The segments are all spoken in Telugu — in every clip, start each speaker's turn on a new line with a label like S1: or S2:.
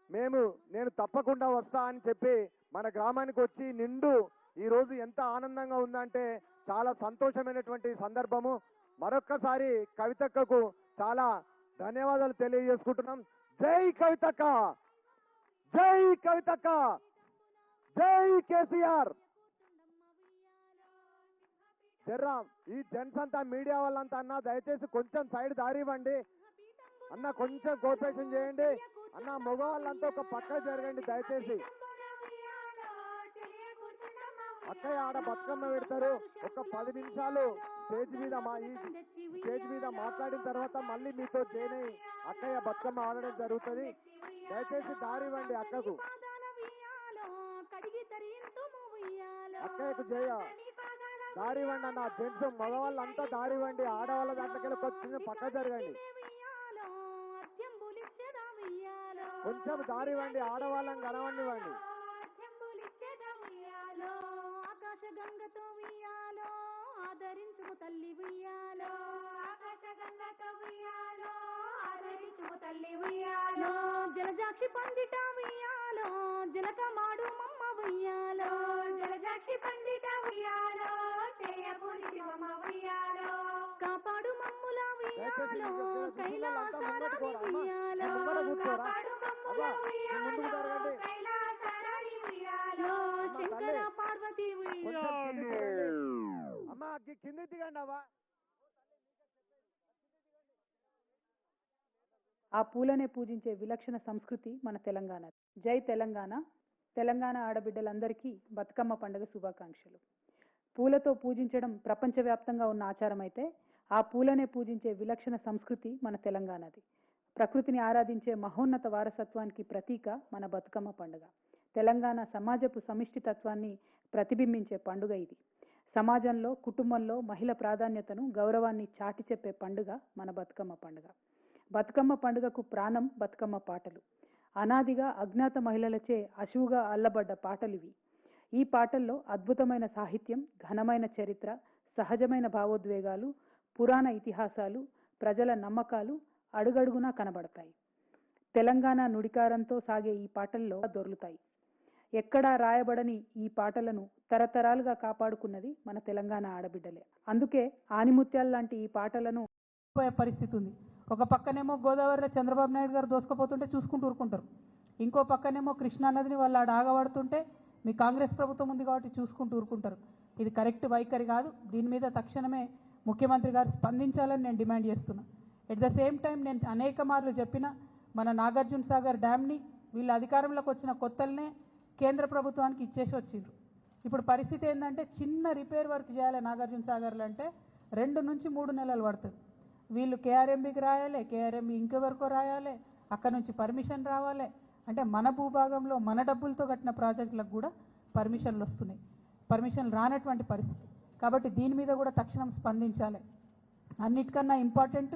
S1: నేను తప్పకుండా వస్తా అని చెప్పి మన గ్రామానికి వచ్చి నిండు ఈ రోజు ఎంత ఆనందంగా ఉందంటే చాలా సంతోషమైనటువంటి సందర్భము. మరొక్కసారి కవితక్కకు చాలా ధన్యవాదాలు తెలియజేసుకుంటున్నాం. జై కవితక్క, జై కవితక్క, జై కేసీఆర్. జర్రా ఈ జెంట్స్ అంతా మీడియా వాళ్ళంతా అన్న దయచేసి కొంచెం సైడ్ దారి ఇవ్వండి అన్న, కొంచెం కోఆపరేషన్ చేయండి అన్న. మగ వాళ్ళంతా ఒక పక్క జరగండి దయచేసి. అక్కయ్య ఆడ బతుకమ్మ పెడతారు, ఒక 10 నిమిషాలు స్టేజ్ మీద మాట్లాడిన తర్వాత మళ్ళీ మీతో జాయిన్ అయ్యి అక్కయ్య బతుకమ్మ ఆడడం జరుగుతుంది. దయచేసి దారి ఇవ్వండి అక్కకు. అక్కయ్యకు జయ దారి ఇవ్వండి అన్న. జెంట్స్ మగవాళ్ళంతా దారి ఇవ్వండి, ఆడవాళ్ళ దాంట్లోకి వచ్చి పక్క జరగండి. కొంచెం దారి ఇవ్వండి, ఆడవాళ్ళని కనవనివ్వండి.
S2: గంగతో ఉయ్యాలో ఆదరించుము తల్లి ఉయ్యాలో, ఆకాశ గంగతో ఉయ్యాలో ఆదరించుము తల్లి ఉయ్యాలో, జలజాక్షి పండిట ఉయ్యాలో జలక మాడు మమ్మ ఉయ్యాలో, జలజాక్షి పండిట ఉయ్యాలో చేయబూడి శివమ్మ ఉయ్యాలో, కాపాడు మమ్ముల ఉయ్యాలో కైలాసారాణి ఉయ్యాలో, కాపాడు మమ్ముల ఉయ్యాలో కైలాసారాణి ఉయ్యాలో, శంకర పార్వతి
S1: అమ్మా కింది దిగండి అవ్వ.
S3: ఆ పూలనే పూజించే విలక్షణ సంస్కృతి మన తెలంగాణ. జై తెలంగాణ. తెలంగాణ ఆడబిడ్డలందరికీ బతుకమ్మ పండుగ శుభాకాంక్షలు. పూలతో పూజించడం ప్రపంచవ్యాప్తంగా ఉన్న ఆచారం అయితే ఆ పూలనే పూజించే విలక్షణ సంస్కృతి మన తెలంగాణది. ప్రకృతిని ఆరాధించే మహోన్నత వారసత్వానికి ప్రతీక మన బతుకమ్మ పండుగ. తెలంగాణ సమాజపు సమిష్టి తత్వాన్ని ప్రతిబింబించే పండుగ ఇది. సమాజంలో కుటుంబంలో మహిళ ప్రాధాన్యతను గౌరవాన్ని చాటి చెప్పే పండుగ మన బతుకమ్మ పండుగ. బతుకమ్మ పండుగకు ప్రాణం బతుకమ్మ పాటలు. అనాదిగా అజ్ఞాత మహిళలచే అశువుగా అల్లబడ్డ పాటలివి. ఈ పాటల్లో అద్భుతమైన సాహిత్యం, ఘనమైన చరిత్ర, సహజమైన భావోద్వేగాలు, పురాణ ఇతిహాసాలు, ప్రజల నమ్మకాలు అడుగడుగునా కనబడతాయి. తెలంగాణ నుడికారంతో సాగే ఈ పాటల్లో దొర్లుతాయి. ఎక్కడా రాయబడని ఈ పాటలను తరతరాలుగా కాపాడుకున్నది మన తెలంగాణ ఆడబిడ్డలే. అందుకే ఆనిముత్యాల లాంటి ఈ పాటలను
S4: పరిస్థితి ఉంది. ఒక పక్కనేమో గోదావరిలో చంద్రబాబు నాయుడు గారు దోసుకుపోతుంటే చూసుకుంటూ ఊరుకుంటారు, ఇంకో పక్కనేమో కృష్ణా నదిని వాళ్ళు ఆడ ఆగబడుతుంటే మీ కాంగ్రెస్ ప్రభుత్వం ఉంది కాబట్టి చూసుకుంటూ ఊరుకుంటారు. ఇది కరెక్ట్ వైఖరి కాదు. దీని మీద తక్షణమే ముఖ్యమంత్రి గారు స్పందించాలని నేను డిమాండ్ చేస్తున్నా. ఎట్ ద సేమ్ టైం నేను అనేక మార్లు చెప్పిన మన నాగార్జున సాగర్ డ్యామ్ని వీళ్ళ అధికారంలోకి వచ్చిన కొత్తలనే కేంద్ర ప్రభుత్వానికి ఇచ్చేసి వచ్చిండ్రు. ఇప్పుడు పరిస్థితి ఏంటంటే చిన్న రిపేర్ వర్క్ చేయాలి నాగార్జున సాగర్లో అంటే 2 నుంచి 3 నెలలు పడుతుంది. వీళ్ళు కేఆర్ఎంబీకి రాయాలి, కేఆర్ఎంబీ ఇంకెవరికో రాయాలి, అక్కడ నుంచి పర్మిషన్ రావాలి. అంటే మన భూభాగంలో మన డబ్బులతో కట్టిన ప్రాజెక్టులకు కూడా పర్మిషన్లు వస్తున్నాయి. పర్మిషన్లు రానటువంటి పరిస్థితి. కాబట్టి దీని మీద కూడా తక్షణం స్పందించాలి. అన్నిటికన్నా ఇంపార్టెంట్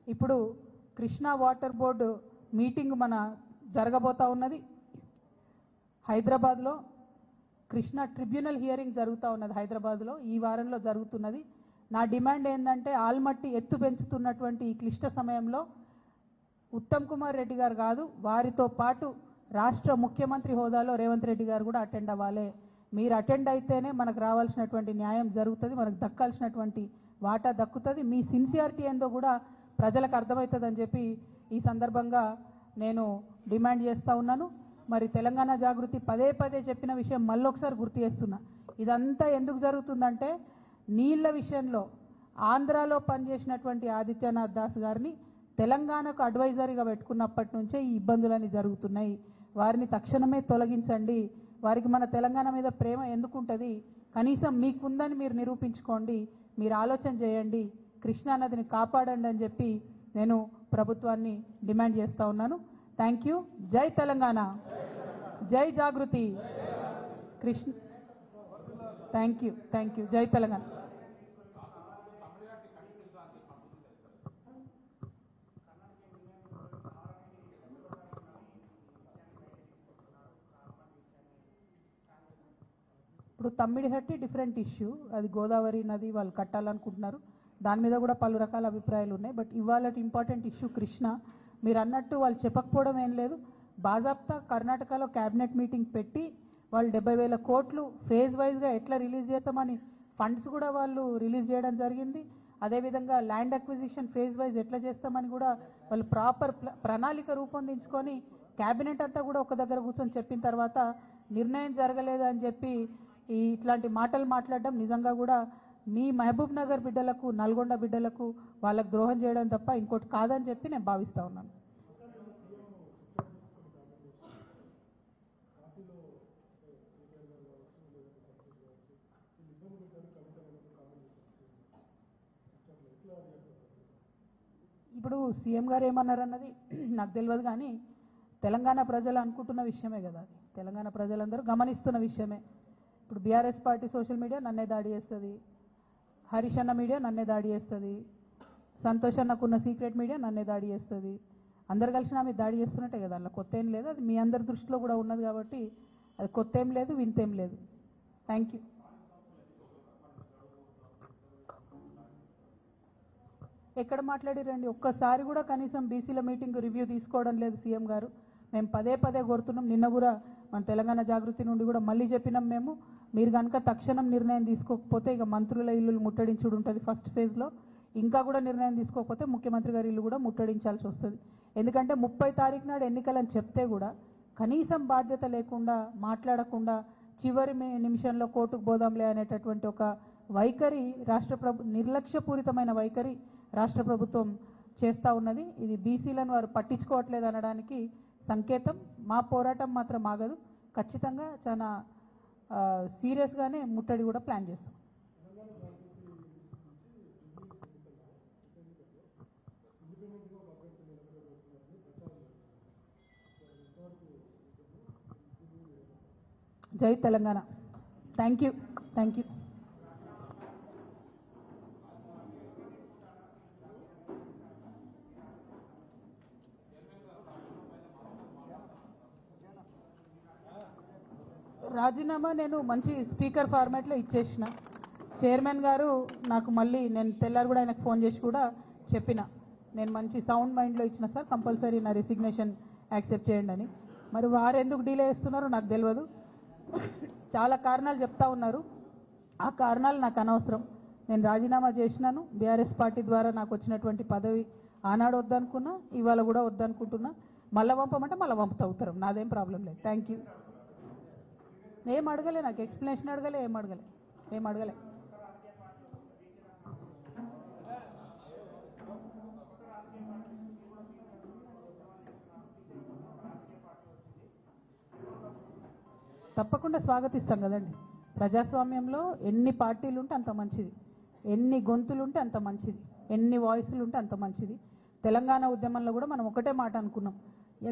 S4: ఇప్పుడు కృష్ణా వాటర్ బోర్డు మీటింగ్ మన జరగబోతా ఉన్నది హైదరాబాద్లో. కృష్ణా ట్రిబ్యునల్ హియరింగ్ జరుగుతూ ఉన్నది హైదరాబాద్లో, ఈ వారంలో జరుగుతున్నది. నా డిమాండ్ ఏంటంటే ఆల్మట్టి ఎత్తు పెంచుతున్నటువంటి ఈ క్లిష్ట సమయంలో ఉత్తమ్ కుమార్ రెడ్డి గారు కాదు, వారితో పాటు రాష్ట్ర ముఖ్యమంత్రి హోదాలో రేవంత్ రెడ్డి గారు కూడా అటెండ్ అవ్వాలి. మీరు అటెండ్ అయితేనే మనకు రావాల్సినటువంటి న్యాయం జరుగుతుంది, మనకు దక్కాల్సినటువంటి వాటా దక్కుతుంది. మీ సిన్సియారిటీ ఏందో కూడా ప్రజలకు అర్థమవుతుందని చెప్పి ఈ సందర్భంగా నేను డిమాండ్ చేస్తూ ఉన్నాను. మరి తెలంగాణ జాగృతి పదే పదే చెప్పిన విషయం మళ్ళొకసారి గుర్తు చేస్తున్నా. ఇదంతా ఎందుకు జరుగుతుందంటే నీళ్ల విషయంలో ఆంధ్రాలో పనిచేసినటువంటి ఆదిత్యనాథ్ దాస్ గారిని తెలంగాణకు అడ్వైజరీగా పెట్టుకున్నప్పటి నుంచే ఈ ఇబ్బందులన్నీ జరుగుతున్నాయి. వారిని తక్షణమే తొలగించండి. వారికి మన తెలంగాణ మీద ప్రేమ ఎందుకుంటుంది? కనీసం మీకుందని మీరు నిరూపించుకోండి, మీరు ఆలోచన చేయండి, కృష్ణానదిని కాపాడండి అని చెప్పి నేను ప్రభుత్వాన్ని డిమాండ్ చేస్తూ ఉన్నాను. Thank you. జై తెలంగాణ, జై జాగృతి. Krishna thank you. జై తెలంగాణ. ఇప్పుడు తమ్మిడిహట్టి డిఫరెంట్ ఇష్యూ, అది గోదావరి నది వాళ్ళు కట్టాలనుకుంటున్నారు, దాని మీద కూడా పలు రకాల అభిప్రాయాలు ఉన్నాయి. బట్ ఇవాళ ఇంపార్టెంట్ ఇష్యూ కృష్ణ. మీరు అన్నట్టు వాళ్ళు చెప్పకపోవడం ఏం లేదు, బాజాప్తా కర్ణాటకలో క్యాబినెట్ మీటింగ్ పెట్టి వాళ్ళు 70,000 కోట్లు ఫేజ్ వైజ్గా ఎట్లా రిలీజ్ చేస్తామని ఫండ్స్ కూడా వాళ్ళు రిలీజ్ చేయడం జరిగింది. అదేవిధంగా ల్యాండ్ అక్విజిషన్ ఫేజ్ వైజ్ ఎట్లా చేస్తామని కూడా వాళ్ళు ప్రాపర్ ప్రణాళిక రూపొందించుకొని క్యాబినెట్ అంతా కూడా ఒక దగ్గర కూర్చొని చెప్పిన తర్వాత నిర్ణయం జరగలేదు అని చెప్పి ఇట్లాంటి మాటలు మాట్లాడడం నిజంగా కూడా మీ మహబూబ్ నగర్ బిడ్డలకు, నల్గొండ బిడ్డలకు వాళ్ళకు ద్రోహం చేయడం తప్ప ఇంకోటి కాదని చెప్పి నేను భావిస్తూ ఉన్నాను. ఇప్పుడు సీఎం గారు ఏమన్నారన్నది నాకు తెలియదు, కానీ తెలంగాణ ప్రజలు అనుకుంటున్న విషయమే కదా అది. తెలంగాణ ప్రజలందరూ గమనిస్తున్న విషయమే. ఇప్పుడు బీఆర్ఎస్ పార్టీ సోషల్ మీడియా నన్నే దాడి చేస్తుంది, హరీష్ అన్న మీడియా నన్నే దాడి చేస్తుంది, సంతోష్ అన్నకున్న సీక్రెట్ మీడియా నన్నే దాడి చేస్తుంది. అందరు కలిసి నా మీద దాడి చేస్తున్నట్టే కదా, అందులో కొత్త ఏం లేదు. అది మీ అందరి దృష్టిలో కూడా ఉన్నది కాబట్టి అది కొత్త ఏం లేదు, వింతేం లేదు. Thank you. ఎక్కడ మాట్లాడిరండి? ఒక్కసారి కూడా కనీసం బీసీల మీటింగ్ రివ్యూ తీసుకోవడం లేదు సీఎం గారు. మేము పదే పదే కోరుతున్నాం. నిన్న కూడా మన తెలంగాణ జాగృతి నుండి కూడా మళ్ళీ చెప్పినాం మేము, మీరు కనుక తక్షణం నిర్ణయం తీసుకోకపోతే ఇక మంత్రుల ఇల్లు ముట్టడించుడు ఉంటుంది ఫస్ట్ ఫేజ్లో. ఇంకా కూడా నిర్ణయం తీసుకోకపోతే ముఖ్యమంత్రి గారి ఇల్లు కూడా ముట్టడించాల్సి వస్తుంది. ఎందుకంటే 30 తారీఖు నాడు ఎన్నికలని చెప్తే కూడా కనీసం బాధ్యత లేకుండా, మాట్లాడకుండా చివరి నిమిషంలో కోర్టుకు పోదాంలే అనేటటువంటి ఒక వైఖరి నిర్లక్ష్యపూరితమైన వైఖరి రాష్ట్ర ప్రభుత్వం చేస్తూ ఉన్నది. ఇది బీసీలను వారు పట్టించుకోవట్లేదు అనడానికి సంకేతం. మా పోరాటం మాత్రం ఆగదు. ఖచ్చితంగా చాలా సీరియస్గానే ముట్టడి కూడా ప్లాన్ చేస్తాం. జై Telangana. Thank you. Thank you. రాజీనామా నేను మంచి స్పీకర్ ఫార్మాట్లో ఇచ్చేసిన. చైర్మన్ గారు నాకు మళ్ళీ నేను తెల్లారు కూడా ఆయనకు ఫోన్ చేసి కూడా చెప్పిన, నేను మంచి సౌండ్ మైండ్లో ఇచ్చిన సార్, కంపల్సరీ నా రెసిగ్నేషన్ యాక్సెప్ట్ చేయండి అని. మరి వారు ఎందుకు డిలే చేస్తున్నారో నాకు తెలియదు. చాలా కారణాలు చెప్తా ఉన్నారు. ఆ కారణాలు నాకు అనవసరం. నేను రాజీనామా చేసినాను. బీఆర్ఎస్ పార్టీ ద్వారా నాకు వచ్చినటువంటి పదవి ఆనాడు వద్దనుకున్నా, ఇవాళ కూడా వద్దనుకుంటున్నా. మళ్ళీ పంపమంటే మళ్ళీ పంపుతా ఉత్తరం, నాదేం ప్రాబ్లం లేదు. Thank you. ఏం అడగలే, నాకు ఎక్స్ప్లెనేషన్ అడగలే, ఏం అడగలే. తప్పకుండా స్వాగతిస్తాం కదండి. ప్రజాస్వామ్యంలో ఎన్ని పార్టీలు ఉంటే అంత మంచిది, ఎన్ని గొంతులు ఉంటే అంత మంచిది, ఎన్ని వాయిస్లు ఉంటే అంత మంచిది. తెలంగాణ ఉద్యమంలో కూడా మనం ఒకటే మాట అనుకున్నాం,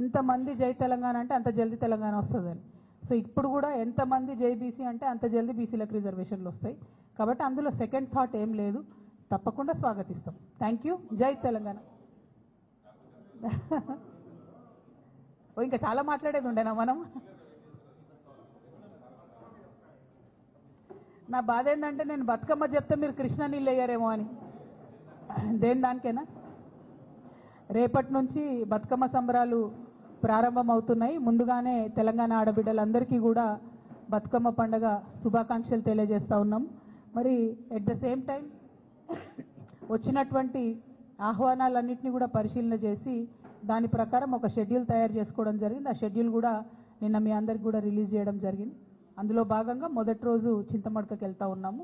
S4: ఎంతమంది జై తెలంగాణ అంటే అంత జల్దీ తెలంగాణ వస్తుందని. సో ఇప్పుడు కూడా ఎంతమంది జై బీసీ అంటే అంత జల్దీ బీసీలకు రిజర్వేషన్లు వస్తాయి. కాబట్టి అందులో సెకండ్ థాట్ ఏం లేదు. తప్పకుండా స్వాగతిస్తాం. Thank you. జై తెలంగాణ. ఇంకా చాలా మాట్లాడేది ఉండేనా మనం? నా బాధ ఏంటంటే నేను బతుకమ్మ చెప్తే మీరు కృష్ణ నీళ్ళు వేయరేమో అని. దానికేనా? రేపటి నుంచి బతుకమ్మ సంబరాలు ప్రారంభమవుతున్నాయి. ముందుగానే తెలంగాణ ఆడబిడ్డలందరికీ కూడా బతుకమ్మ పండుగ శుభాకాంక్షలు తెలియజేస్తూ ఉన్నాం. మరి ఎట్ ద సేమ్ టైం వచ్చినటువంటి ఆహ్వానాలన్నింటినీ కూడా పరిశీలన చేసి దాని ప్రకారం ఒక షెడ్యూల్ తయారు చేసుకోవడం జరిగింది. ఆ షెడ్యూల్ కూడా నిన్న మీ అందరికి కూడా రిలీజ్ చేయడం జరిగింది. అందులో భాగంగా మొదటి రోజు చింతమడకకి వెళ్తూ ఉన్నాము.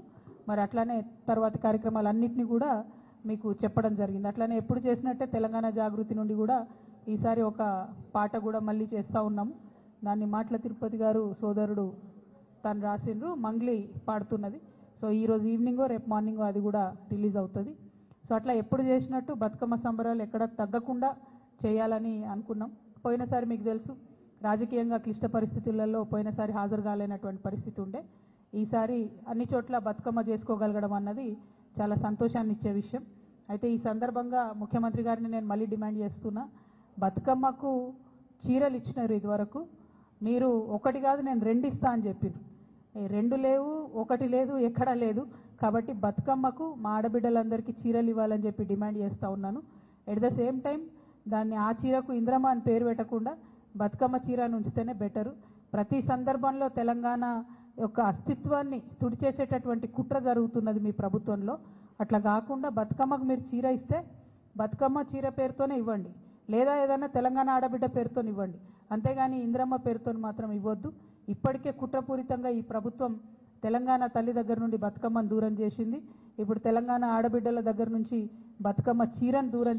S4: మరి అట్లానే తర్వాతి కార్యక్రమాలన్నింటినీ కూడా మీకు చెప్పడం జరిగింది. అట్లానే ఎప్పుడు చేసినట్టే తెలంగాణ జాగృతి నుండి కూడా ఈసారి ఒక పాట కూడా మళ్ళీ చేస్తూ ఉన్నాము. దాన్ని మాటల తిరుపతి గారు సోదరుడు తను రాసిండ్రు, మంగ్లీ పాడుతున్నది. సో ఈరోజు ఈవినింగో రేపు మార్నింగో అది కూడా రిలీజ్ అవుతుంది. సో అట్లా ఎప్పుడు చేసినట్టు బతుకమ్మ సంబరాలు ఎక్కడ తగ్గకుండా చేయాలని అనుకున్నాం. పోయినసారి మీకు తెలుసు రాజకీయంగా క్లిష్ట పరిస్థితులలో పోయినసారి హాజరు కాలేనటువంటి పరిస్థితి ఉండే. ఈసారి అన్ని చోట్ల బతుకమ్మ చేసుకోగలగడం అన్నది చాలా సంతోషాన్ని ఇచ్చే విషయం. అయితే ఈ సందర్భంగా ముఖ్యమంత్రి గారిని నేను మళ్ళీ డిమాండ్ చేస్తున్నా, బతుకమ్మకు చీరలు ఇచ్చినారు ఇదివరకు, మీరు ఒకటి కాదు నేను 2 ఇస్తా అని చెప్పారు. 2 లేవు, 1 లేదు, ఎక్కడా లేదు. కాబట్టి బతుకమ్మకు మా ఆడబిడ్డలందరికీ చీరలు ఇవ్వాలని చెప్పి డిమాండ్ చేస్తూ ఉన్నాను. ఎట్ ద సేమ్ టైం దాన్ని ఆ చీరకు ఇంద్రమ్మ అని పేరు పెట్టకుండా బతుకమ్మ చీరను ఉంచితేనే బెటరు. ప్రతి సందర్భంలో తెలంగాణ యొక్క అస్తిత్వాన్ని తుడిచేసేటటువంటి కుట్ర జరుగుతున్నది మీ ప్రభుత్వంలో. అట్లా కాకుండా బతుకమ్మకు మీరు చీర ఇస్తే బతుకమ్మ చీర పేరుతోనే ఇవ్వండి, లేదా ఏదైనా తెలంగాణ ఆడబిడ్డ పేరుతో ఇవ్వండి, అంతేగాని ఇంద్రమ్మ పేరుతో మాత్రం ఇవ్వద్దు. ఇప్పటికే కుట్రపూరితంగా ఈ ప్రభుత్వం తెలంగాణ తల్లి దగ్గర నుండి బతుకమ్మను దూరం చేసింది. ఇప్పుడు తెలంగాణ ఆడబిడ్డల దగ్గర నుంచి బతుకమ్మ చీరను దూరం